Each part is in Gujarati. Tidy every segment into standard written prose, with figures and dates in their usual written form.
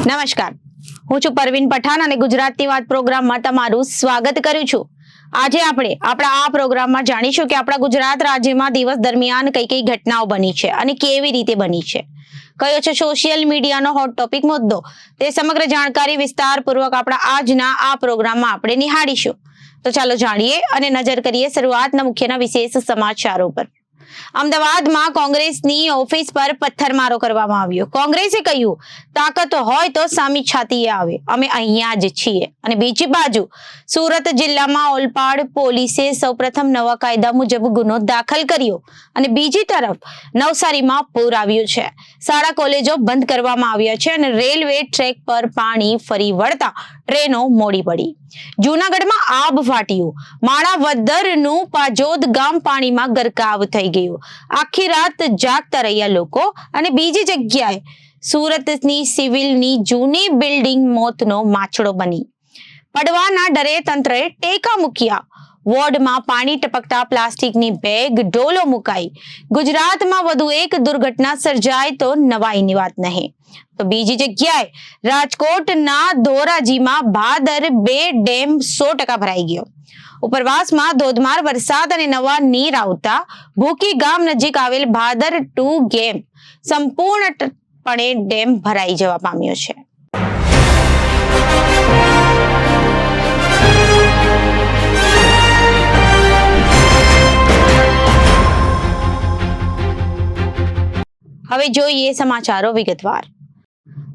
નમસ્કાર, હું છું પરવીન પઠાણ અને ગુજરાતની વાત પ્રોગ્રામમાં તમારું સ્વાગત કરું છું। આજે આપણે આપણા આ પ્રોગ્રામમાં જાણીશું કે આપણા ગુજરાત રાજ્યમાં દિવસ દરમિયાન કઈ કઈ ઘટનાઓ બની છે અને કેવી રીતે બની છે, કયો છે સોશિયલ મીડિયાનો હોટ ટોપિક મુદ્દો, તે સમગ્ર જાણકારી વિસ્તારપૂર્વક આપણા આજના આ પ્રોગ્રામમાં આપણે નિહાળીશું। તો ચાલો જાણીએ અને નજર કરીએ શરૂઆતના મુખ્યના વિશેષ સમાચારો પર। અમદાવાદમાં કોંગ્રેસની ઓફિસ પર પથ્થરમારો કરવામાં આવ્યો। કોંગ્રેસે કહ્યું, તાકાત હોય તો સામી છાતીએ આવે, અમે અહીંયા જ છીએ। અને બીજી બાજુ સુરત જિલ્લામાં ઓલપાડ પોલીસે સૌપ્રથમ નવા કાયદા મુજબ ગુનો દાખલ કર્યો અને બીજી તરફ નવસારીમાં પૂર આવ્યું છે। શાળા કોલેજો બંધ કરવામાં આવ્યા છે અને રેલવે ટ્રેક પર પાણી ફરી વળતા ટ્રેનો મોડી પડી। જૂનાગઢમાં આબ ફાટ્યું, માણાવદરનું પાજોદ ગામ પાણીમાં ગરકાવ થઈ ગયું। આખી રાત જાગતા રહ્યા લોકો। અને બીજી જગ્યાએ સુરતની સિવિલની જૂની બિલ્ડિંગ મોતનો માછડો બની। પડવાના ડરે તંત્રએ ટેકા મૂક્યા, વોર્ડમાં પાણી ટપકતા પ્લાસ્ટિકની બેગ ડોલો મુકાઈ। ગુજરાતમાં વધુ એક દુર્ઘટના સર્જાય તો નવાઈની વાત નહીં તો બીજી જગ્યાએ રાજકોટના ધોરાજીમાં ભાદર 2 ડેમ 100% ભરાઈ ગયો। ઉપરવાસમાં ધોધમાર વરસાદ અને નવા નીર આવતા ભૂકી ગામ નજીક આવેલ ભાદર 2 ડેમ સંપૂર્ણપણે ડેમ ભરાઈ જવા પામ્યો છે। હવે જોઈએ સમાચારો વિગતવાર।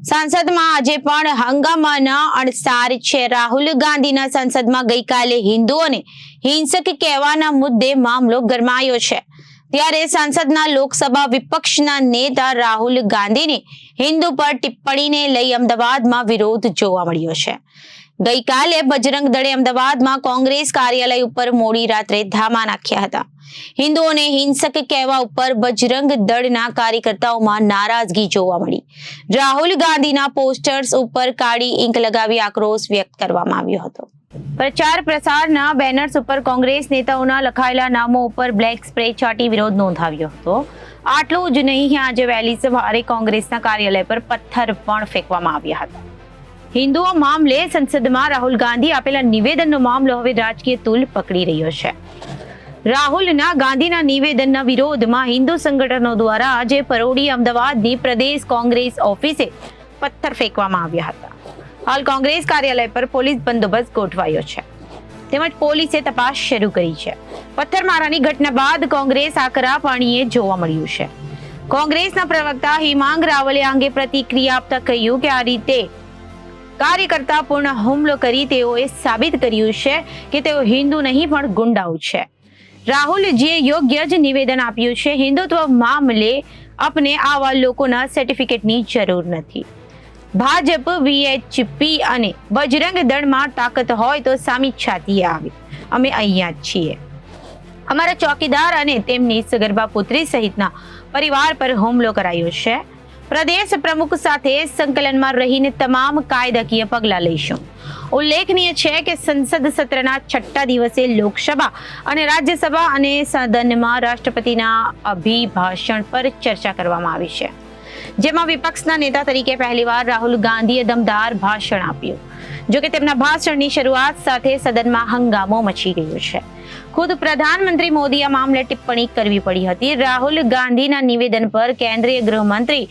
સંસદમાં આજે પણ હંગામાના અણસાર છે। રાહુલ ગાંધીના સંસદમાં ગઈકાલે હિન્દુઓને હિંસક કહેવાના મુદ્દે મામલો ગરમાયો છે। ત્યારે સંસદના લોકસભા વિપક્ષના નેતા રાહુલ ગાંધીની હિન્દુ પર ટિપ્પણીને લઈ અમદાવાદમાં વિરોધ જોવા મળ્યો છે। ગઈકાલે બજરંગ દળે અમદાવાદમાં કોંગ્રેસ કાર્યાલય ઉપર મોડી રાત્રે ધામા નાખ્યા હતા। હિન્દુઓને હિંસક કહેવા ઉપર બજરંગ દળના કાર્યકર્તાઓમાં નારાજગી જોવા મળી। રાહુલ ગાંધીના પોસ્ટર્સ ઉપર કાળી ઈંક લગાવી આક્રોશ વ્યક્ત કરવામાં આવ્યો હતો। પ્રચાર પ્રસારના બેનર્સ ઉપર કોંગ્રેસ નેતાઓના લખાયેલા નામો ઉપર બ્લેક સ્પ્રે છાંટી વિરોધ નોંધાવ્યો હતો। આટલું જ નહીં, આજે વહેલી સવારે કોંગ્રેસના કાર્યાલય પર પથ્થર પણ ફેંકવામાં આવ્યા હતા। હિન્દુઓ મામલે સંસદમાં રાહુલ ગાંધી આપેલા નિવેદનનો મામલો હવે રાજકીય તૂલ પકડી રહ્યો છે। રાહુલના ગાંધીના નિવેદનના વિરોધમાં હિન્દુ સંગઠનો દ્વારા આજે પરોડી અમદાવાદની પ્રદેશ કોંગ્રેસ ઓફિસે પથ્થર ફેંકવામાં આવ્યા હતા। હાલ કોંગ્રેસ કાર્યાલય પર પોલીસ બંદોબસ્ત ગોઠવાયો છે તેમજ પોલીસે તપાસ શરૂ કરી છે। પથ્થરમારાની ઘટના બાદ કોંગ્રેસ આકરા પાણીએ જોવા મળ્યું છે। કોંગ્રેસના પ્રવક્તા હિમાંગ રાવલે આ અંગે પ્રતિક્રિયા આપતા કહ્યું કે આ રીતે કાર્યકર્તા પૂર્ણ હુમલો કરી તેઓએ સાબિત કર્યું છે કે તેઓ હિન્દુ નહીં પણ ગુંડાઓ છે। રાહુલજીએ યોગ્ય જ નિવેદન આપ્યું છે। હિન્દુત્વ મામલે આપને આવા લોકોના સર્ટિફિકેટની જરૂર નથી। ભાજપ, વીએચપી અને બજરંગ દળમાં તાકાત હોય તો સામી છાતીએ આવે, અમે અહીંયા જ છીએ। અમારા ચોકીદાર અને તેમની સગર્ભા પુત્રી સહિતના પરિવાર પર હુમલો કરાયો છે। પ્રદેશ પ્રમુખ સાથે સંકલનમાં રહીને તમામ કાયદાકીય પગલાં લઈશું। ઉલ્લેખનીય છે કે સંસદ સત્રના 6ઠ્ઠા દિવસે લોકસભા અને રાજ્યસભા અને સદનમાં રાષ્ટ્રપતિના અભિભાષણ પર ચર્ચા કરવામાં આવી છે, જેમાં વિપક્ષના નેતા તરીકે પહેલીવાર રાહુલ ગાંધીએ દમદાર ભાષણ આપ્યું। જોકે તેમના ભાષણની શરૂઆત સાથે સદનમાં હંગામો મચી ગયો છે। ખુદ પ્રધાનમંત્રી મોદીએ આ મામલે ટિપ્પણી કરવી પડી હતી। રાહુલ ગાંધીના નિવેદન પર કેન્દ્રીય ગૃહમંત્રી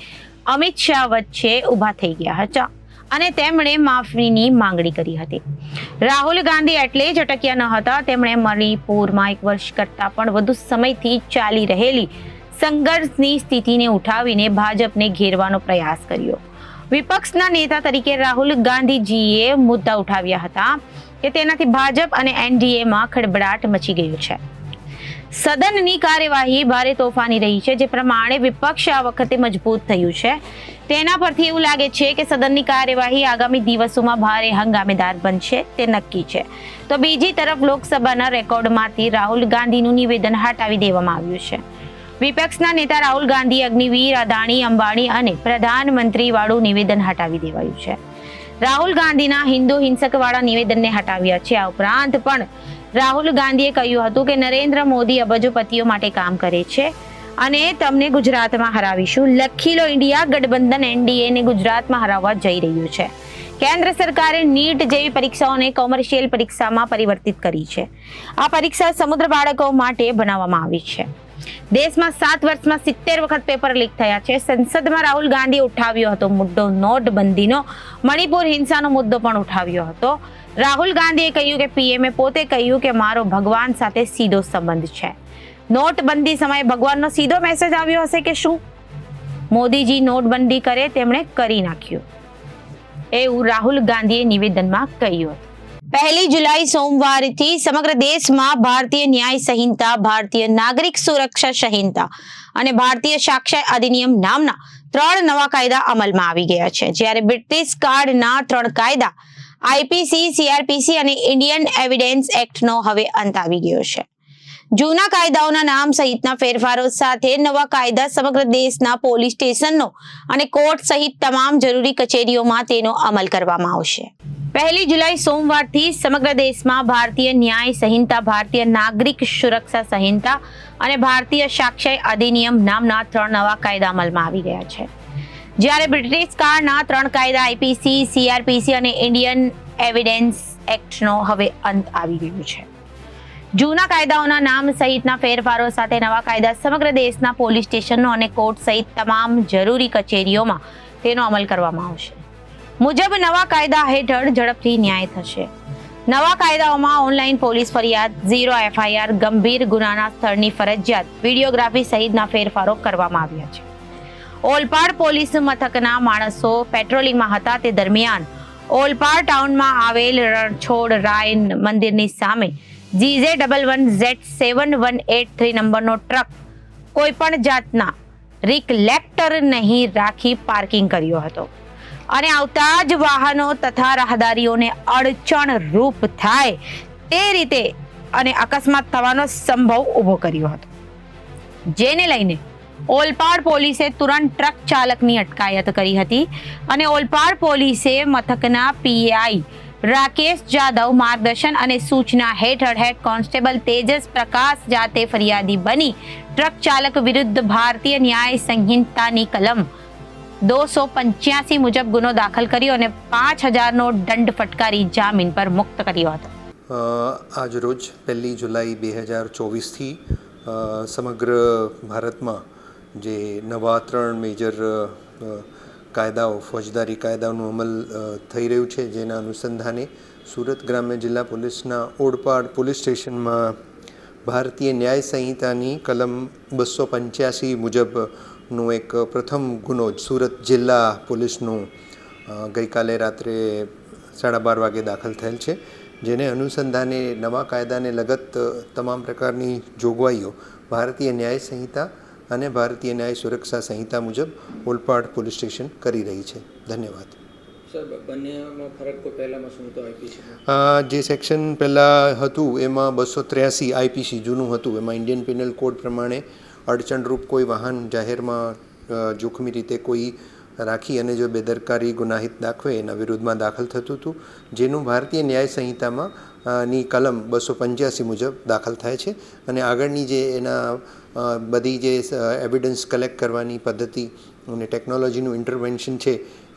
અમિત શાહ વચ્ચે ઊભા થઈ ગયા હતા અને તેમણે માફીની માંગણી કરી હતી। રાહુલ ગાંધી એટલે જ અટક્યા ન હતા, તેમણે મણિપુરમાં 1 વર્ષ કરતા પણ વધુ સમયથી ચાલી રહેલી સંઘર્ષની સ્થિતિને ઉઠાવીને ભાજપને ઘેરવાનો પ્રયાસ કર્યો। વિપક્ષના નેતા તરીકે રાહુલ ગાંધીજીએ મુદ્દા ઉઠાવ્યા હતા કે તેનાથી ભાજપ અને એનડીએમાં ખળબળાટ મચી ગયો છે। સદનની કાર્યવાહી ભારે તોફાની રહી છે, જે પ્રમાણે વિપક્ષ આ વખતે મજબૂત થયું છે તેના પરથી એવું લાગે છે કે સદનની કાર્યવાહી આગામી દિવસોમાં ભારે હંગામેદાર બનશે તે નક્કી છે। તો બીજી તરફ લોકસભાના રેકોર્ડમાંથી રાહુલ ગાંધીનું નિવેદન હટાવી દેવામાં આવ્યું છે। વિપક્ષના નેતા રાહુલ ગાંધી અગ્નિવીર, અદાણી, અંબાણી અને પ્રધાનમંત્રી વાળું નિવેદન હટાવી દેવાયું છે। રાહુલ ગાંધીના હિન્દુ હિંસક વાળા નિવેદનને હટાવ્યા છે। આ ઉપરાંત પણ રાહુલ ગાંધીએ કહ્યું હતું કે નરેન્દ્ર મોદી અબજોપતિઓ માટે કામ કરે છે અને તમને ગુજરાતમાં હરાવીશું. લખી લો ઇન્ડિયા ગઠબંધન એનડીએને ગુજરાતમાં હરાવવા જઈ રહ્યું છે. કેન્દ્ર સરકારે નીટ જેવી પરીક્ષાઓને કોમર્શિયલ પરીક્ષામાં પરિવર્તિત કરી છે. આ પરીક્ષા સમુદ્ર બાળકો માટે બનાવવામાં આવી છે. દેશમાં 7 વર્ષમાં 70 વખત પેપર લીક થયા છે. સંસદમાં રાહુલ ગાંધીએ ઉઠાવ્યો હતો મુદ્દો નોટબંધીનો. મણિપુર હિંસાનો મુદ્દો પણ ઉઠાવ્યો હતો. રાહુલ ગાંધીએ કહ્યું કે પીએમએ પોતે કહ્યું કે મારો ભગવાન સાથે સીધો સંબંધ છે. નોટબંધી સમયે ભગવાનનો સીધો મેસેજ આવ્યો હશે કે શું? મોદીજી નોટબંધી કરે તેમણે કરી નાખ્યું એવું રાહુલ ગાંધીએ નિવેદનમાં કહ્યું હતું. 1 જુલાઈ સોમવારથી સમગ્ર દેશમાં ભારતીય ન્યાય સંહિતા, ભારતીય નાગરિક સુરક્ષા સંહિતા અને ભારતીય સાક્ષ્ય અધિનિયમ નામના 3 નવા કાયદા અમલમાં આવી ગયા છે. જ્યારે બ્રિટિશ કાળના 3 કાયદા આઈપીસી, સીઆરપીસી અને ઇન્ડિયન એવિડન્સ એક્ટનો હવે અંત આવી ગયો છે. જૂના કાયદાઓના નામ સહિતના ફેરફારો સાથે નવા કાયદા સમગ્ર દેશના પોલીસ સ્ટેશનો અને કોર્ટ સહિત તમામ જરૂરી કચેરીઓમાં તેનો અમલ કરવામાં આવશે. 1 જુલાઈ સોમવારથી સમગ્ર દેશમાં ભારતીય ન્યાય સંહિતા, ભારતીય નાગરિક સુરક્ષા સંહિતા અને ભારતીય સાક્ષ્ય અધિનિયમ નામના 3 નવા કાયદા અમલમાં આવી ગયા છે. જ્યારે બ્રિટિશ કાળના 3 કાયદા આઈપીસી, સીઆરપીસી અને ઇન્ડિયન એવિડન્સ એક્ટનો હવે અંત આવી ગયો છે. જૂના કાયદાઓના નામ સહિતના ફેરફારો સાથે નવા કાયદા સમગ્ર દેશના પોલીસ સ્ટેશનો અને કોર્ટ સહિત તમામ જરૂરી કચેરીઓમાં તેનો અમલ કરવામાં આવશે. મુજબ નવા કાયદા હેઠળ ઝડપથી ન્યાય થશે. નવા કાયદાઓમાં ઓનલાઈન પોલીસ ફરિયાદ, 0 એફઆઈઆર, ગંભીર ગુનાના સ્થળની ફરજિયાત વિડીયોગ્રાફી સહિતના ફેરફારો કરવામાં આવ્યા છે. ઓલપાડ પોલીસ મથકના માણસો પેટ્રોલિંગમાં હતા તે દરમિયાન ઓલપાડ ટાઉનમાં આવેલ રણછોડ રાય મંદિરની સામે GZ11Z7183 નંબરનો ટ્રક કોઈ પણ જાતના રિફ્લેક્ટર નહીં રાખી પાર્કિંગ કર્યો હતો અને આવતા જ વાહનો તથા રાહદારીઓને અડચણ રૂપ થાય તે રીતે અને અકસ્માત થવાનો સંભવ ઊભો કર્યો હતો. જેને લઈને ઓલપાડ પોલીસે તુરંત ટ્રક ચાલકની અટકાયત કરી હતી અને ઓલપાડ પોલીસે મથકના પીઆઈ રાકેશ જાદવ માર્ગદર્શન અને સૂચના હેઠળ હેડ કોન્સ્ટેબલ તેજસ પ્રકાશ જાતે ફરિયાદી બની ટ્રક ચાલક વિરુદ્ધ ભારતીય ન્યાય સંહિતાની કલમ 285 મુજબ ગુનો દાખલ કર્યો અને 5,000નો દંડ ફટકારી જામીન પર મુક્ત કર્યો હતો. આજ રોજ 1 જુલાઈ 2024થી સમગ્ર ભારતમાં જે નવા 3 મેજર કાયદાઓ, ફોજદારી કાયદાઓનું અમલ થઈ રહ્યું છે, જેના અનુસંધાને સુરત ગ્રામ્ય જિલ્લા પોલીસના ઓડપાડ પોલીસ સ્ટેશનમાં ભારતીય ન્યાય સંહિતાની કલમ 285 મુજબનો એક પ્રથમ ગુનો સુરત જિલ્લા પોલીસનું ગઈકાલે રાત્રે 12:30 વાગે દાખલ થયેલ છે. જેને અનુસંધાને નવા કાયદાને લગત તમામ પ્રકારની જોગવાઈઓ ભારતીય ન્યાય સંહિતા અને ભારતીય ન્યાય સુરક્ષા સંહિતા મુજબ ઓલપાડ પોલીસ સ્ટેશન કરી રહી છે. ધન્યવાદ. સર, બંનેમાં ફરક કોઈ પહેલામાં શું હતો? આઈપીસી જે સેક્શન પહેલાં હતું એમાં 283 આઈપીસી જૂનું હતું, એમાં ઇન્ડિયન પિનલ કોડ પ્રમાણે અડચણરૂપ કોઈ વાહન જાહેરમાં જોખમી રીતે કોઈ રાખી અને જો બેદરકારી ગુનાહિત દાખવે એના વિરુદ્ધમાં દાખલ થતું હતું, જેનું ભારતીય ન્યાય સંહિતામાં ની કલમ 285 મુજબ દાખલ થાય છે. અને આગળની જે એના બધી જે એવિડન્સ કલેક્ટ કરવાની પદ્ધતિ અને ટેકનોલોજીનું ઇન્ટરવેન્શન છે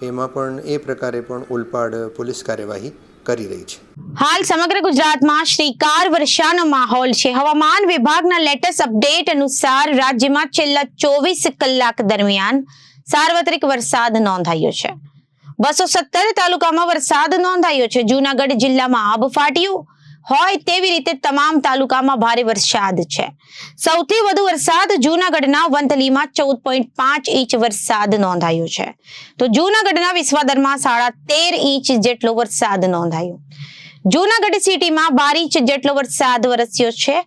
એમાં પણ એ પ્રકારે પણ ઓલપાડ પોલીસ કાર્યવાહી કરી રહી છે. હાલ સમગ્ર ગુજરાતમાં શ્રીકાર વર્ષાનો માહોલ છે. હવામાન વિભાગના લેટેસ્ટ અપડેટ અનુસાર રાજ્યમાં છેલ્લા 24 કલાક દરમિયાન સાર્વત્રિક વરસાદ નોંધાયો છે. 217 તાલુકામાં વરસાદ નોંધાયો છે. જૂનાગઢ જિલ્લામાં આબ ફાટ્યું હોય તેવી રીતે તમામ તાલુકામાં ભારે વરસાદ છે. સૌથી વધુ વરસાદ જૂનાગઢના વંથલીમાં 14.5 ઇંચ વરસાદ નોંધાયો છે. તો જૂનાગઢના વિસવાદરમાં 13.5 ઇંચ જેટલો વરસાદ નોંધાયો. જૂનાગઢ સિટીમાં 12 ઇંચ જેટલો વરસાદ વરસ્યો છે.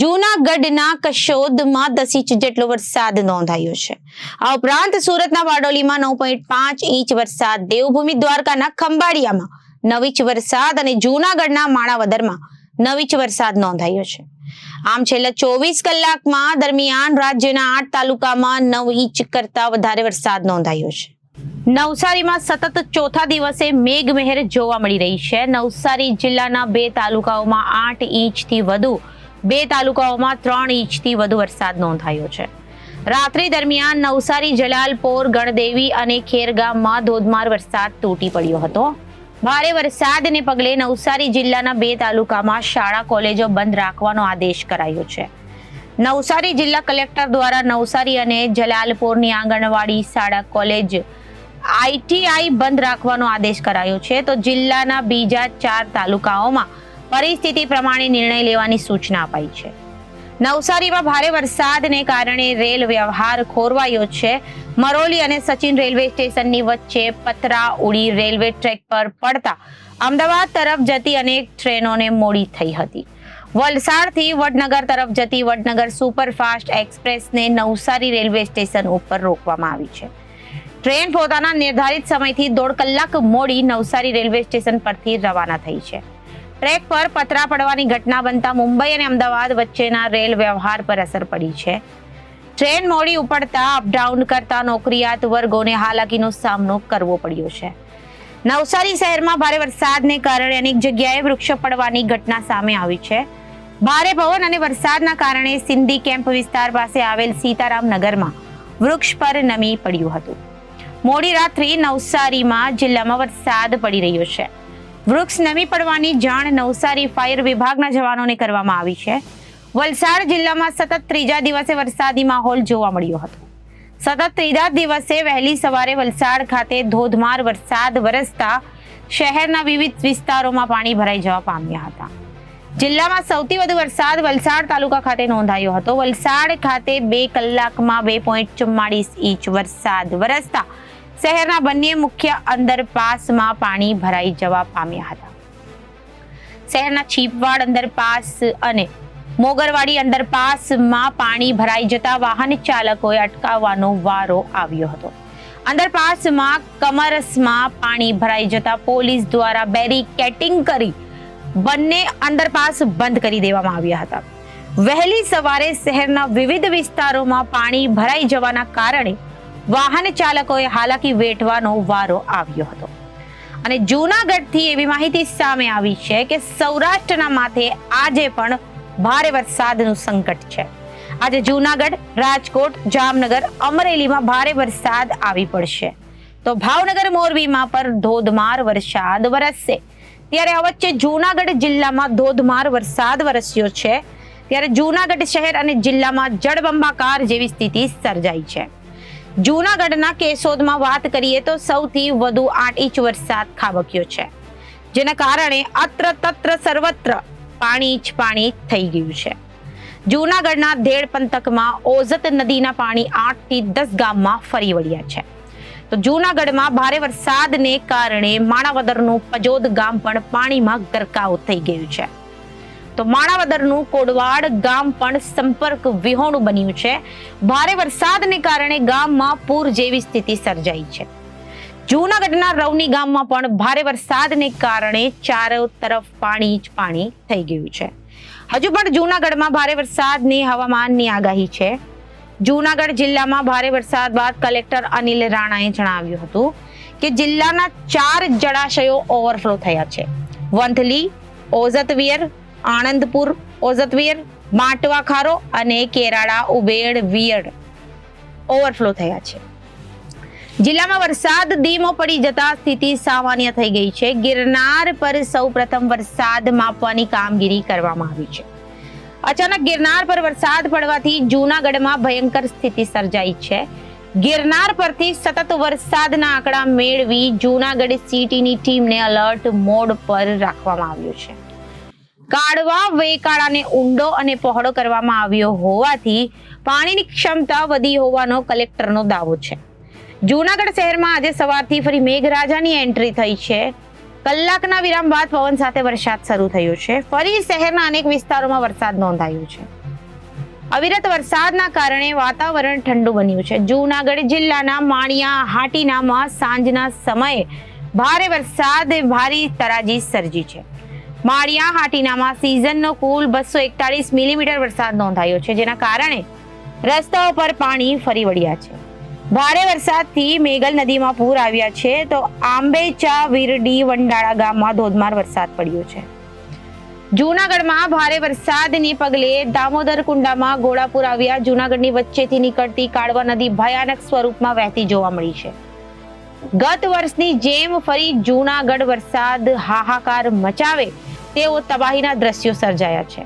જૂનાગઢના કશોદમાં 10 ઇંચ જેટલો વરસાદ નોંધાયો છે. આ ઉપરાંત સુરતના બારડોલીમાં 9.5 ઇંચ વરસાદ, દેવભૂમિ દ્વારકાના ખંભાળિયામાં 9 ઇંચ વરસાદ અને જૂનાગઢના માણાવદરમાં 9 ઇંચ વરસાદ નોંધાયો છે. આમ છેલ્લા 24 કલાકમાં દરમિયાન રાજ્યના 8 તાલુકામાં 9 ઇંચ કરતા વધારે વરસાદ નોંધાયો છે. નવસારીમાં સતત ચોથા દિવસે મેઘમહેર જોવા મળી રહી છે. નવસારી જિલ્લાના 2 તાલુકાઓમાં 8 ઇંચથી વધુ, 2 તાલુકાઓમાં 3 ઇંચથી વધુ વરસાદ નોંધાયો છે. રાત્રિ દરમિયાન નવસારી, જલાલપોર, ગણદેવી અને ખેરગામમાં ધોધમાર વરસાદ તૂટી પડ્યો હતો. ભારે વરસાદને પગલે નવસારી જિલ્લાના 2 તાલુકામાં શાળા કોલેજો બંધ રાખવાનો આદેશ કરાયો છે. નવસારી જિલ્લા કલેક્ટર દ્વારા નવસારી અને જલાલપોરની આંગણવાડી, શાળા કોલેજ, ITI બંધ રાખવાનો આદેશ કરાયો છે. તો જિલ્લાના બીજા 4 તાલુકાઓમાં પરિસ્થિતિ પ્રમાણે નિર્ણય લેવાની સૂચના અપાઈ છે. નવસારીમાં ભારે વરસાદને કારણે રેલ વ્યવહાર ખોરવાયો છે. મરોલી અને સચિન રેલવે સ્ટેશનની વચ્ચે પતરા ઉડી રેલવે ટ્રેક પર પડતા અમદાવાદ તરફ જતી અનેક ટ્રેનોને મોડી થઈ હતી. વલસાડથી વડનગર તરફ જતી વડનગર સુપરફાસ્ટ એક્સપ્રેસને નવસારી રેલવે સ્ટેશન ઉપર રોકવામાં આવી છે. ટ્રેન પોતાના નિર્ધારિત સમયથી 1.5 કલાક મોડી નવસારી રેલવે સ્ટેશન પરથી રવાના થઈ છે. ટ્રેક પર પતરા પડવાની ઘટના બનતા મુંબઈ અને અમદાવાદ વચ્ચેના રેલ વ્યવહાર પર અસર પડી છે. ટ્રેન મોડી ઉપડતા અપડાઉન કરતા નોકરિયાત વર્ગોને હાલાકીનો સામનો કરવો પડ્યો છે. નવસારી શહેરમાં ભારે વરસાદને કારણે અનેક જગ્યાએ વૃક્ષો પડવાની ઘટના સામે આવી છે. ભારે પવન અને વરસાદના કારણે સિંધી કેમ્પ વિસ્તાર પાસે આવેલ સીતારામ નગરમાં વૃક્ષ પર નમી પડ્યું હતું. મોડી રાત્રે નવસારીમાં જિલ્લામાં વરસાદ પડી રહ્યો છે. વૃક્ષ નમી પડવાની જાણ નવસારી ફાયર વિભાગના જવાનોને કરવામાં આવી છે. વલસાડ જિલ્લામાં સતત 3જા દિવસે વરસાદી માહોલ જોવા મળ્યો હતો. સતત 3જા દિવસે વહેલી સવારે વલસાડ ખાતે ધોધમાર વરસાદ વરસતા શહેરના વિવિધ વિસ્તારોમાં પાણી ભરાઈ જવા પામ્યા હતા. જિલ્લામાં સૌથી વધુ વરસાદ વલસાડ તાલુકા ખાતે નોંધાયો હતો. વલસાડ ખાતે 2 કલાકમાં 2.44 ઇંચ વરસાદ વરસતા શહેરના બંને મુખ્ય અંડરપાસમાં પાણી ભરાઈ જવા પામ્યા હતા. શહેરના છીપવાડ અંડરપાસ અને મોગરવાડી અંડરપાસમાં પાણી ભરાઈ જતા વાહન ચાલકોએ અટકાવવાનો વારો આવ્યો હતો. અંડરપાસમાં કમરસમાં પાણી ભરાઈ જતા પોલીસ દ્વારા બેરીકેટિંગ કરી બંને અંડરપાસ બંધ કરી દેવામાં આવ્યા હતા. વહેલી સવારે શહેરના વિવિધ વિસ્તારોમાં પાણી ભરાઈ જવાના કારણે વાહન ચાલકોએ હાલાકી વેઠવાનો વારો આવ્યો હતો. અને જૂનાગઢથી એવી માહિતી સામે આવી છે કે સૌરાષ્ટ્રના માથે આજે પણ ભારે વરસાદનું સંકટ છે. આજે જૂનાગઢ, રાજકોટ, જામનગર, અમરેલીમાં ભારે વરસાદ આવી પડશે. તો ભાવનગર, મોરબીમાં પર ધોધમાર વરસાદ વરસશે. ત્યારે આ વચ્ચે જૂનાગઢ જિલ્લામાં ધોધમાર વરસાદ વરસ્યો છે. ત્યારે જૂનાગઢ શહેર અને જિલ્લામાં જળબંબાકાર જેવી સ્થિતિ સર્જાઈ છે. જૂનાગઢના કેશોદમાં વાત કરીએ તો સૌથી વધુ 8 ઇંચ વરસાદ ખાબક્યો છે, જેના કારણે અત્ર તત્ર સર્વત્ર પાણી જ પાણી થઈ ગયું છે. જૂનાગઢના ધેડ પંથકમાં ઓઝત નદીના પાણી 8 થી 10 ગામમાં ફરી વળ્યા છે. તો જૂનાગઢમાં ભારે વરસાદને કારણે માણાવદરનું પજોદ ગામ પણ પાણીમાં ગરકાવ થઈ ગયું છે. તો માણાવદરનું કોડવાડ ગામ પણ સંપર્ક વિહોણું બન્યું છે. ભારે વરસાદને કારણે ગામમાં પૂર જેવી સ્થિતિ સર્જાઈ છે. જૂનાગઢના રવની ગામમાં પણ ભારે વરસાદને કારણે ચારો તરફ પાણી જ પાણી થઈ ગયું છે. હજુ પણ જૂનાગઢમાં ભારે વરસાદની હવામાનની આગાહી છે. જૂનાગઢ જિલ્લામાં ભારે વરસાદ બાદ કલેક્ટર અનિલ રાણાએ જણાવ્યું હતું કે જિલ્લાના 4 જળાશયો ઓવરફ્લો થયા છે. વંથલી, ઓઝતવીર, આણંદપુર, ઓઝતવીર, માટવા ખારો અને કેરાળા ઉબેડ વિયડ ઓવરફ્લો થયા છે. જિલ્લામાં વરસાદ ધીમો પડી જતા સ્થિતિ સામાન્ય થઈ ગઈ છે. ગિરનાર પર સૌપ્રથમ વરસાદ માપવાની કામગીરી કરવામાં આવી છે. અચાનક ગિરનાર પર વરસાદ પડવાથી જૂનાગઢમાં ભયંકર સ્થિતિ સર્જાઈ છે. ગિરનાર પરથી સતત વરસાદના આંકડા મેળવી જૂનાગઢ સિટીની ટીમને એલર્ટ મોડ પર રાખવામાં આવ્યું છે. કાઢવા વેકાળાને ઊંડો અને પહોળો કરવામાં આવ્યો હોવાથી પાણીની ક્ષમતા વધી હોવાનો કલેક્ટરનો દાવો છે. જૂનાગઢ શહેરમાં આજે સવારથી ફરી મેઘરાજાની એન્ટ્રી થઈ છે. કલાકના વિરામ બાદ પવન સાથે વરસાદ શરૂ થયો છે. ફરી શહેરના અનેક વિસ્તારોમાં વરસાદ નોંધાયો છે. અવિરત વરસાદના કારણે વાતાવરણ ઠંડુ બન્યું છે. જૂનાગઢ જિલ્લાના માણિયા હાટીનામાં સાંજના સમયે ભારે વરસાદે ભારે તરાજી સર્જી છે. માળિયા હાટીનામાં સિઝનનો કુલ 241 મિલીમીટર વરસાદ નોંધાયો છે, જેના કારણે રસ્તાઓ પર પાણી ફરી વળ્યા છે. ભારે વરસાદથી મેઘલ નદીમાં પૂર આવ્યા છે. તો આંબેચા, વિરડી, વંડાળા ગામમાં ધોધમાર વરસાદ પડ્યો છે. જૂનાગઢમાં ભારે વરસાદને પગલે દામોદર કુંડામાં ઘોડાપુર આવ્યા. જૂનાગઢની વચ્ચેથી નીકળતી કાળવા નદી ભયાનક સ્વરૂપમાં વહેતી જોવા મળી છે. ગત વર્ષની જેમ ફરી જૂનાગઢ વરસાદ હાહાકાર મચાવે તેવો તબાહીના દ્રશ્યો સર્જાયા છે.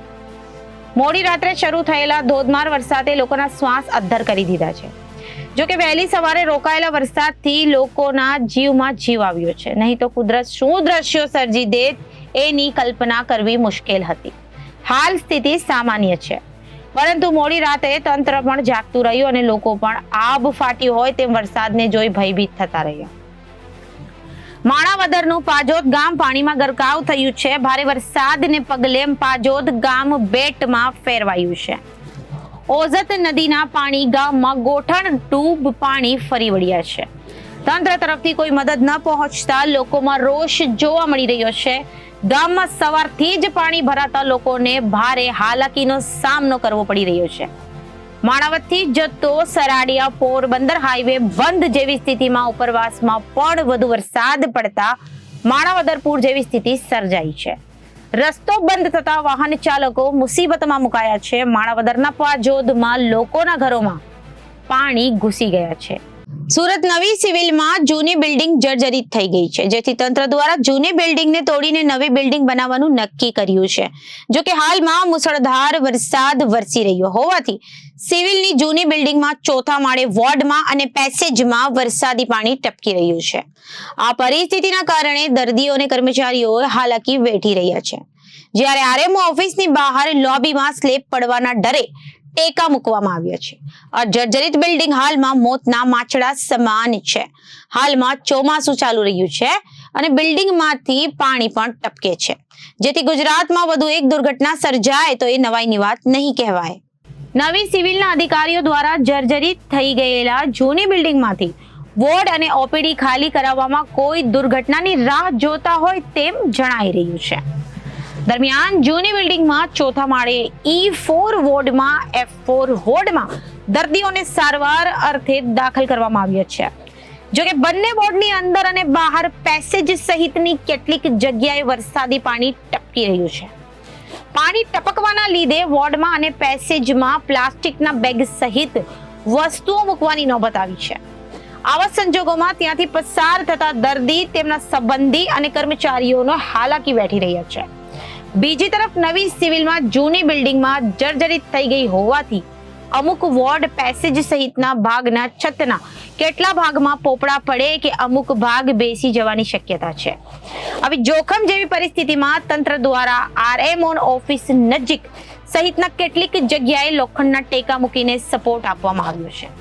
મોડી રાત્રે શરૂ થયેલા ધોધમાર વરસાદે લોકોના શ્વાસ અદ્ધર કરી દીધા છે. જોકે વહેલી સવારે રોકાયેલા વરસાદથી લોકોના જીવમાં જીવ આવ્યો છે. નહીં તો કુદરત શું દ્રશ્યો સર્જી દે એની કલ્પના કરવી મુશ્કેલ હતી. હાલ સ્થિતિ સામાન્ય છે, પરંતુ મોડી રાતે તંત્ર પણ જાગતું રહ્યું અને લોકો પણ આબ ફાટ્યું હોય તેમ વરસાદને જોઈ ભયભીત થતા રહ્યા. માણાવદરનું પાજોદ ગામ પાણીમાં ગરકાવ થયું છે. ભારે વરસાદને પગલે પાજોદ ગામ બેટમાં ફેરવાયું છે. ઓઝત નદીના પાણી ગામમાં ગોઠણ ડૂબ પાણી ફરી વળ્યા છે. તંત્ર તરફથી કોઈ મદદ ન પહોંચતા લોકોમાં રોષ જોવા મળી રહ્યો છે. ગામમાં સવારથી જ પાણી ભરાતા લોકોને ભારે હાલાકીનો સામનો કરવો પડી રહ્યો છે. માણાવદરથી જતો સરાડિયા પોરબંદર હાઈવે બંધ જેવી સ્થિતિમાં ઉપરવાસમાં પણ વધુ વરસાદ પડતા માણાવદર જેવી સ્થિતિ સર્જાઈ છે. રસ્તો બંધ થતા વાહન ચાલકો મુસીબતમાં મુકાયા છે. માણાવદરના પાજોદમાં લોકોના ઘરોમાં પાણી ઘૂસી ગયા છે. સુરત નવી સિવિલમાં જૂની બિલ્ડિંગ જર્જરિત થઈ ગઈ છે, જેથી તંત્ર દ્વારા જૂની બિલ્ડિંગને તોડીને નવી બિલ્ડિંગ બનાવવાનું નક્કી કર્યું છે. જો કે હાલમાં મુસળધાર વરસાદ વરસી રહ્યો હોવાથી સિવિલની જૂની બિલ્ડિંગમાં ચોથા માળે વોર્ડમાં અને પેસેજમાં વરસાદી પાણી ટપકી રહ્યું છે. આ પરિસ્થિતિના કારણે દર્દીઓ અને કર્મચારીઓ હાલાકી વેઠી રહ્યા છે. જ્યારે આરએમઓ ઓફિસની બહાર લોબીમાં સ્લેબ પડવાના ડરે ટેકા મૂકવામાં આવ્યા છે. આ જર્જરિત બિલ્ડિંગ હાલમાં મોતના માછડા સમાન છે. હાલમાં ચોમાસું ચાલુ રહ્યું છે અને બિલ્ડિંગમાંથી પાણી પણ ટપકે છે, જેથી ગુજરાતમાં વધુ એક દુર્ઘટના સર્જાય તો એ નવાઈની વાત નહીં કહેવાય. નવી સિવિલના અધિકારીઓ દ્વારા જર્જરિત થઈ ગયેલા જૂની બિલ્ડિંગમાંથી વોર્ડ અને ઓપીડી ખાલી કરાવવામાં કોઈ દુર્ઘટનાની રાહ જોતા હોય તેમ જણાઈ રહ્યું છે. દરમિયાન જૂની બિલ્ડિંગમાં ચોથા માળે E4 વોર્ડમાં F4 વોર્ડમાં દર્દીઓને સારવાર અર્થે દાખલ કરવામાં આવ્યા છે. જોકે બંને વોર્ડની અંદર અને બહાર પેસેજ સહિતની કેટલીક જગ્યાએ વરસાદી પાણી ટપકી રહ્યું છે. પાણી ટપકવાના લીધે વોર્ડમાં અને પેસેજમાં પ્લાસ્ટિકના બેગ સહિત વસ્તુઓ મૂકવાની નોબત આવી છે. આવા સંજોગોમાં ત્યાંથી પસાર થતા દર્દી, તેમના સંબંધી અને કર્મચારીઓનો હાલાકી વેઠી રહ્યા છે. બીજી તરફ નવી સિવિલમાં જૂની બિલ્ડિંગમાં જર્જરિત થઈ ગઈ હોવાથી અમુક વોર્ડ, પેસેજ સહિતના ભાગના છતના કેટલા ભાગમાં પોપડા પડે કે અમુક ભાગ બેસી જવાની શક્યતા છે. આવી જોખમ જેવી પરિસ્થિતિમાં તંત્ર દ્વારા આરએમઓ ઓફિસ નજીક સહિતના કેટલીક જગ્યાએ લોખંડના ટેકા મૂકીને સપોર્ટ આપવામાં આવ્યો છે.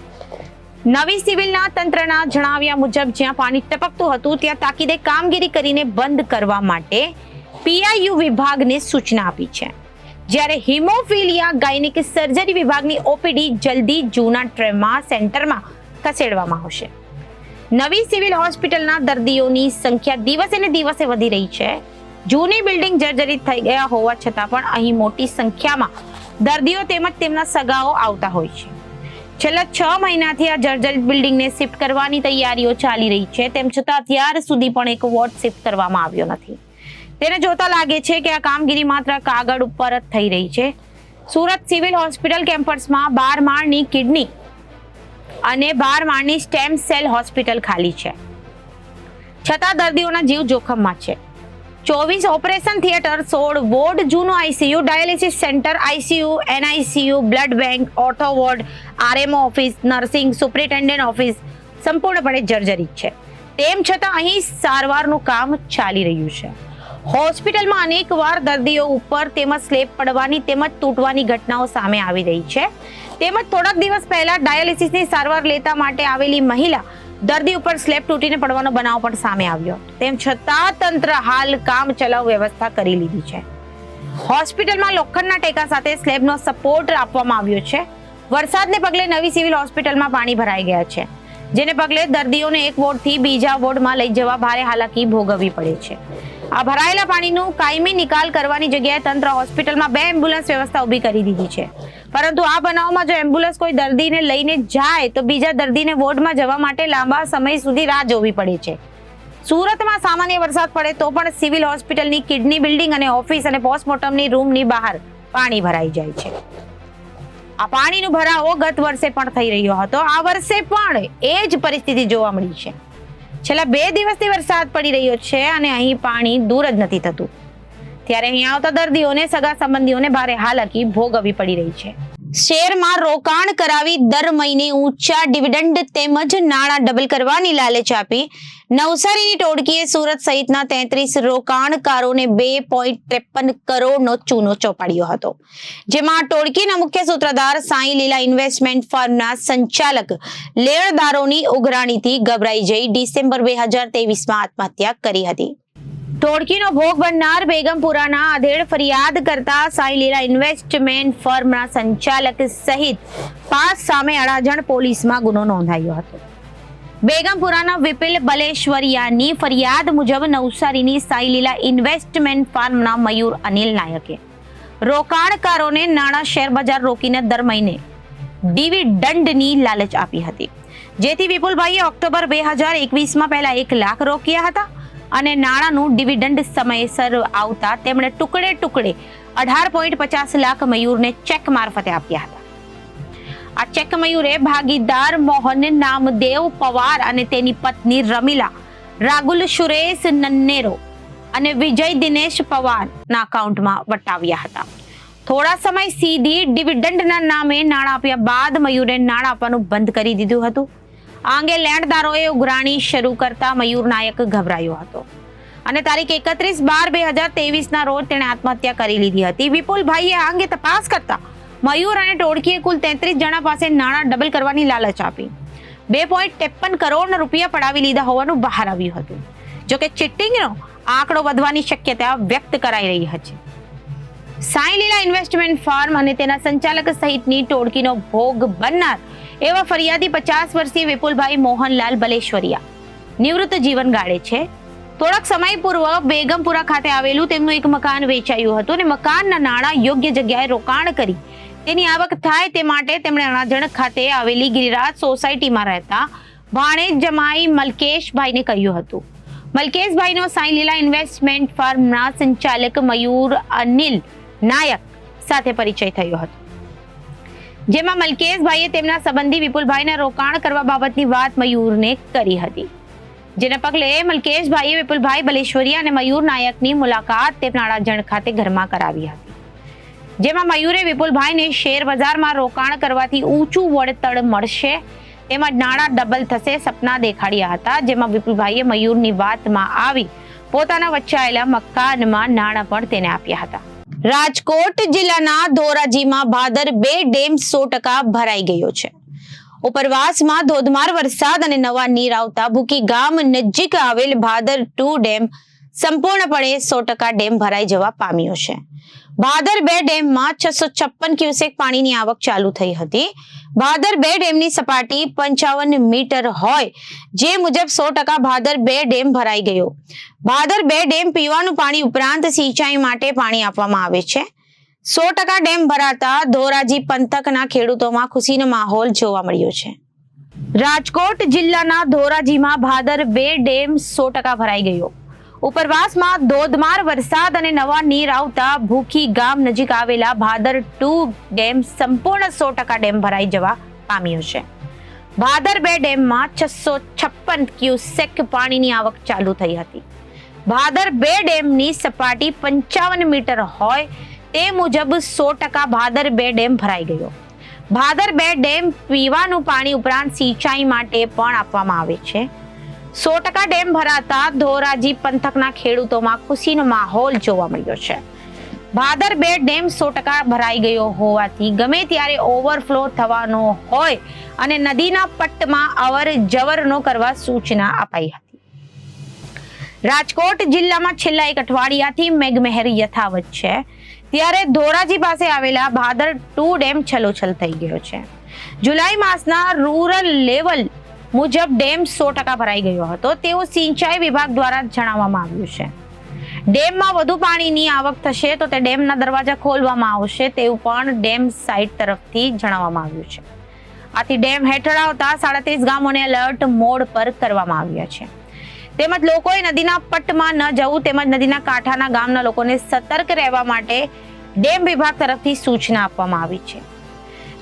નવી સિવિલના તંત્રના જણાવ્યા મુજબ જ્યાં પાણી ટપકતું હતું ત્યાં તાકીદે કામગીરી કરીને બંધ કરવા માટે પીઆઈયુ વિભાગને સૂચના આપી છે. જ્યારે હિમોફિલિયા ગાયનિક સર્જરી વિભાગની ઓપીડી જલ્દી જૂના ટ્રોમા સેન્ટરમાં ખસેડવામાં આવશે. નવી સિવિલ હોસ્પિટલના દર્દીઓની સંખ્યા દિવસે ને દિવસે વધી રહી છે. જૂની બિલ્ડિંગ જર્જરિત થઈ ગયા હોવા છતાં પણ અહીં મોટી સંખ્યામાં દર્દીઓ તેમજ તેમના સગાઓ આવતા હોય છે. છેલ્લા 6 મહિનાથી આ જર્જરિત બિલ્ડિંગને શિફ્ટ કરવાની તૈયારીઓ ચાલી રહી છે. તેમ છતાં અત્યાર સુધી પણ એક વોર્ડ શિફ્ટ કરવામાં આવ્યો નથી. તેને જોતા લાગે છે કે આ કામગીરી માત્ર કાગળ ઉપર જ થઈ રહી છે. સુરત સિવિલ હોસ્પિટલ કેમ્પસમાં 12 માળની કિડની અને 12 માળની સ્ટેમ સેલ હોસ્પિટલ ખાલી છે, છતાં દર્દીઓના જીવ જોખમમાં છે. 24 ઓપરેશન થિયેટર, 16 વોર્ડ, જૂનું ICU, dialysis centre, ICU, NICU, blood bank, ortho ward, RMO office, nursing superintendent office સંપૂર્ણપણે જર્જરિત છે. તેમ છતાં અહીં સારવારનું કામ ચાલી રહ્યું છે. હોસ્પિટલમાં અનેકવાર દર્દીઓ ઉપર તેમજ સ્લેબ પડવાની તેમજ તૂટવાની ઘટનાઓ સામે આવી રહી છે. તેમજ થોડાક દિવસ પહેલા ડાયાલિસિસની સારવાર લેતા માટે આવેલી મહિલા દર્દી ઉપર સ્લેબ તૂટીને પડવાનો બનાવ પણ સામે આવ્યો. તેમ છતાં તંત્ર હાલ કામ ચલાવ વ્યવસ્થા કરી લીધી છે. હોસ્પિટલમાં લોખંડના ટેકા સાથે સ્લેબનો સપોર્ટ આપવામાં આવ્યો છે. વરસાદને પગલે નવી સિવિલ હોસ્પિટલમાં પાણી ભરાઈ ગયા છે, જેને પગલે દર્દીઓને એક વોર્ડથી બીજા વોર્ડમાં લઈ જવા ભારે હાલાકી ભોગવવી પડે છે. આ ભરાયેલા પાણીનું કાયમી નિકાલ કરવાની જગ્યાએ તંત્ર હોસ્પિટલમાં 2 એમ્બ્યુલન્સ વ્યવસ્થા ઊભી કરી દીધી છે. પરંતુ આ બનાવમાં જો એમ્બ્યુલન્સ કોઈ દર્દીને લઈને જાય તો બીજા દર્દીને વોર્ડમાં જવા માટે લાંબા સમય સુધી રાહ જોવી પડે છે. સુરતમાં સામાન્ય વરસાદ પડે તો પણ સિવિલ હોસ્પિટલની કિડની બિલ્ડિંગ અને ઓફિસ અને પોસ્ટમોર્ટમની રૂમની બહાર પાણી ભરાઈ જાય છે. આ પાણીનો ભરાવો ગત વર્ષે પણ થઈ રહ્યો હતો. આ વર્ષે પણ એ જ પરિસ્થિતિ જોવા મળી છે. છેલ્લા 2 દિવસથી વરસાદ પડી રહ્યો છે અને અહીં પાણી દૂર જ નથી થતું. ત્યારે અહીં આવતા દર્દીઓને સગા સંબંધીઓને ભારે હાલાકી ભોગવવી પડી રહી છે. શેરમાં રોકાણ કરાવી દર મહિને ઊંચા ડિવિડન્ડ તેમજ નાણાં ડબલ કરવાની લાલચ આપી નવસારીની ટોળકીએ સુરત સહિતના 33 રોકાણકારોને 2.53 કરોડનો ચૂનો ચોપાડ્યો હતો. જેમાં ટોળકીના મુખ્ય સૂત્રધાર સાઈ લીલા ઇન્વેસ્ટમેન્ટ ફર્મના સંચાલક લેણદારોની ઉઘરાણીથી ગભરાઈ જઈ ડિસેમ્બર 2023માં આત્મહત્યા કરી હતી. ટોળકીનો ભોગ બનનાર બેગમપુરાના આધેડ ફરિયાદ કરતા સાઈ લીલા ઇન્વેસ્ટમેન્ટ ફર્મના સંચાલક સહિત 5 સામે અડાજણ પોલીસમાં ગુનો નોંધાયો હતો. બેગમપુરાના વિપિલ બલેશ્વરિયાની ફરિયાદ મુજબ નવસારીની સાઈ લીલા ઇન્વેસ્ટમેન્ટ ફર્મના મયુર અનિલ નાયકે રોકાણકારોને નાણાં શેર બજાર રોકીને દર મહિને ડિવિડન્ડની લાલચ આપી હતી. જેથી વિપુલભાઈએ ઓક્ટોબર 2021માં પહેલા 1 લાખ રોક્યા હતા અને નાણાંનું ડિવિડન્ડ સમયસર આવતા તેમણે ટુકડે 18.50 લાખ મયુરને ચેક મારફતે આપ્યા હતા. આ ચેક મયુરે ભાગીદાર મોહન નામદેવ પવાર અને તેની પત્ની રમીલા રાગુલ સુરેશ નન્નેરો અને વિજય દિનેશ પવારના એકાઉન્ટમાં વટાવ્યા હતા. થોડા સમય સીધી ડિવિડન્ડના નામે નાણાં આપ્યા બાદ મયુરે નાણાં આપવાનું બંધ કરી દીધું હતું. આ અંગે લેણદારોએ ઉઘરાણી શરૂ કરતા મયુર નાયક ગભરાયો હતો અને તારીખ 31/12/2023ના રોજ તેણે આત્મહત્યા કરી લીધી હતી. વિપુલભાઈએ આ અંગે તપાસ કરતા મયુર અને ટોળકીએ કુલ 33 જણા પાસે નાણાં ડબલ કરવાની લાલચ આપી 2.53 કરોડ રૂપિયા પડાવી લીધા હોવાનું બહાર આવ્યું હતું. જોકે ચીટિંગનો આંકડો વધવાની શક્યતા વ્યક્ત કરાઈ રહી હતી. સાઈ લીલા ઇન્વેસ્ટમેન્ટ ફર્મ અને તેના સંચાલક સહિતની ટોળકીનો ભોગ બનનાર એવા ફરિયાદી 50 વર્ષીય વિપુલભાઈ મોહનલાલ બલેશ્વરિયા નિવૃત્ત જીવન ગાળે છે. થોડાક સમય પૂર્વ બેગમપુરા ખાતે આવેલું તેમનું એક મકાન વેચાયું હતું અને મકાનના નાણાં યોગ્ય જગ્યાએ રોકાણ કરી તેની આવક થાય તે માટે તેમણે અડાજણ ખાતે આવેલી ગિરિરાજ સોસાયટીમાં રહેતા ભાણેજ જમાઈ મલકેશભાઈને કહ્યું હતું. મલકેશભાઈનો સાઈ લીલા ઇન્વેસ્ટમેન્ટ ફર્મના સંચાલક મયુર અનિલ નાયક સાથે પરિચય થયો હતો. જેમાં મલકેશભાઈએ તેમના સંબંધી વિપુલભાઈને રોકાણ કરવા બાબતની વાત મયુરને કરી હતી. જેના પગલે મલકેશભાઈએ વિપુલભાઈ બલેશ્વરિયા અને મયુર નાયકની મુલાકાત તેમના અડાજણ ખાતે ઘરમાં કરાવી હતી. જેમાં મયુરે વિપુલભાઈને શેર બજારમાં રોકાણ કરવાથી ઊંચું વળતર મળશે તેમજ નાણાં ડબલ થશે સપના દેખાડ્યા હતા. જેમાં વિપુલભાઈએ મયુરની વાતમાં આવી પોતાના વચાયેલા મકાનમાં નાણાં પણ તેને આપ્યા હતા. રાજકોટ જિલ્લાના ધોરાજીમાં ભાદર 2 ડેમ 100% ભરાઈ ગયો છે. ઉપરવાસમાં ધોધમાર વરસાદ અને નવા નીર આવતા ભૂકી ગામ નજીક આવેલ ભાદર 2 ડેમ સંપૂર્ણપણે 100% ડેમ ભરાઈ જવા પામ્યો છે. ભાદર 2 ડેમમાં 656 ક્યુસેક પાણીની આવક ચાલુ થઈ હતી. ભાદર 2 ડેમની સપાટી 55 મીટર હોય જે મુજબ 100% ભાદર 2 ડેમ ભરાઈ ગયો. ભાદર 2 ડેમ પીવાનું પાણી ઉપરાંત સિંચાઈ માટે પાણી આપવામાં આવે છે. 100% ડેમ ભરાતા ધોરાજી પંથકના ખેડૂતોમાં ખુશીનો માહોલ જોવા મળ્યો છે. રાજકોટ જિલ્લાના ધોરાજીમાં ભાદર 2 ડેમ 100% ભરાઈ ગયો. ઉપરવાસમાં ધોધમાર વરસાદ અને નવા નીર આવતા ભૂખી ગામ નજીક આવેલા ભાદર 2 ડેમ સંપૂર્ણ 100% ડેમ ભરાઈ જવા પામ્યો છે. ભાદર 2 ડેમમાં 656 ક્યુસેક પાણીની આવક ચાલુ થઈ હતી. ભાદર 2 ડેમની સપાટી 55 મીટર હોય તે મુજબ 100% ભાદર 2 ડેમ ભરાઈ ગયો. ભાદર 2 ડેમ પીવાનું પાણી ઉપરાંત સિંચાઈ માટે પણ આપવામાં આવે છે. 100% ડેમ ભરાતા ધોરાજી પંથકના ખેડૂતોમાં ખુશીનો માહોલ જોવા મળ્યો છે. ભાદર 2 ડેમ 100% ભરાઈ ગયો હોવાથી ગમે ત્યારે ઓવરફ્લો થવાનો હોય અને નદીના પટ્ટમાં અવર જવર ન કરવા સૂચના અપાઈ હતી. રાજકોટ જિલ્લામાં છેલ્લા 1 અઠવાડિયાથી મેઘમહેર યથાવત છે ત્યારે ધોરાજી પાસે આવેલા ભાદર 2 ડેમ છલોછલ થઈ ગયો છે. જુલાઈ માસના રૂરલ લેવલ મુજબ ડેમ 100% ભરાઈ ગયો હતો તેવું સિંચાઈ વિભાગ દ્વારા જણાવવામાં આવ્યું છે. ડેમમાં વધુ પાણીની આવક થશે તો તે ડેમના દરવાજા ખોલવામાં આવશે તેવું પણ ડેમ સાઇટ તરફથી જણાવવામાં આવ્યું છે. આથી ડેમ હેઠળ આવતા 37 ગામોને એલર્ટ મોડ પર કરવામાં આવ્યા છે. તેમજ લોકોએ નદીના પટમાં ન જવું તેમજ નદીના કાંઠાના ગામના લોકોને સતર્ક રહેવા માટે ડેમ વિભાગ તરફથી સૂચના આપવામાં આવી છે.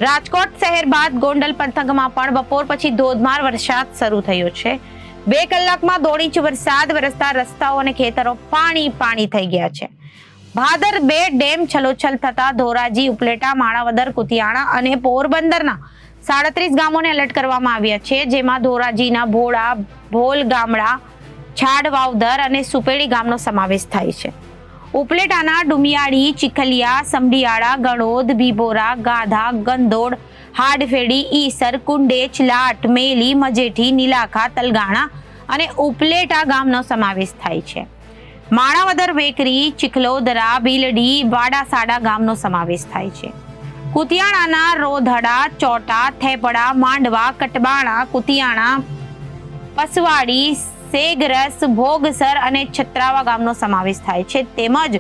રાજકોટ શહેર બાદ ગોંડલ પંથકમાં પણ બપોર પછી ધોધમાર વરસાદ શરૂ થયો છે. 2 કલાકમાં 2 ઇંચ વરસાદ વરસતા રસ્તાઓ અને ખેતરો પાણી થઈ ગયા છે. ભાદર 2 ડેમ છલોછલ થતા ધોરાજી, ઉપલેટા, માણાવદર, કુતિયાણા અને પોરબંદરના 37 ગામોને એલર્ટ કરવામાં આવ્યા છે, જેમાં ધોરાજીના ભોળા, ભોલ ગામડા, છાડવાવદર અને સુપેડી ગામનો સમાવેશ થાય છે. ઉપલેટાના ડુમિયાળી, ચીખલિયા, સમઢિયાળા, ગણોદ, ભીભોરા, ગાધા, ગંદોડ, હાડફેડી, ઈસર, કુંડેચ, લાટ, મેલી, મજેઠી, નીલાખા, તલગાણા અને ઉપલેટા ગામનો સમાવેશ થાય છે. માણાવદર, વેકરી, ચીખલોદરા, ભીલડી, વાડાસાડા ગામનો સમાવેશ થાય છે. કુતિયાણાના રોધડા, ચોટા, થેપડા, માંડવા, કટબાણા, કુતિયાણા, પસવાડી, સેગરસ, ભોગસર અને છત્રાવા ગામનો સમાવેશ થાય છે. તેમજ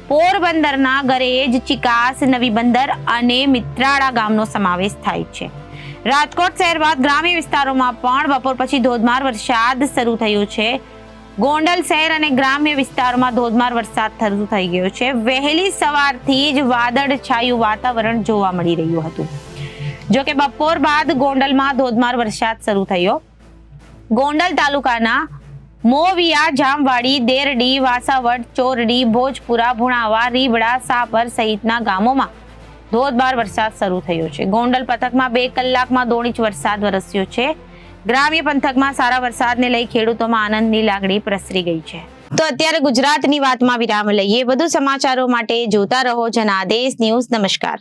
પોરબંદરના ગરેજ, ચિકાસ, નવી બંદર અને મિત્રાળા ગામનો સમાવેશ થાય છે. રાજકોટ શહેર બાદ ગ્રામ્ય વિસ્તારોમાં પણ બપોર પછી ધોધમાર વરસાદ શરૂ થયો છે. ગોંડલ શહેર અને ગ્રામ્ય વિસ્તારોમાં ધોધમાર વરસાદ શરૂ થઈ ગયો છે. વહેલી સવારથી જ વાદળછાયું વાતાવરણ જોવા મળી રહ્યું હતું. જો કે બપોર બાદ ગોંડલમાં ધોધમાર વરસાદ શરૂ થયો. ગોંડલ તાલુકાના મોવિયા, જામવાડી, દેરડી, વાસાવડ, ચોરડી, ભોજપુરા, ભુણાવા, રીબડા, સાપર સહિતના ગામોમાં ધોધમાર વરસાદ શરૂ થયો છે. ગોંડલ પંથકમાં 2 કલાકમાં 2 ઇંચ વરસાદ વરસ્યો છે. ગ્રામ્ય પંથકમાં સારા વરસાદને લઈ ખેડૂતોમાં આનંદની લાગણી પ્રસરી ગઈ છે. તો અત્યારે ગુજરાતની વાતમાં વિરામ લઈએ. વધુ સમાચારો માટે જોતા રહો જનાદેશ ન્યૂઝ. નમસ્કાર.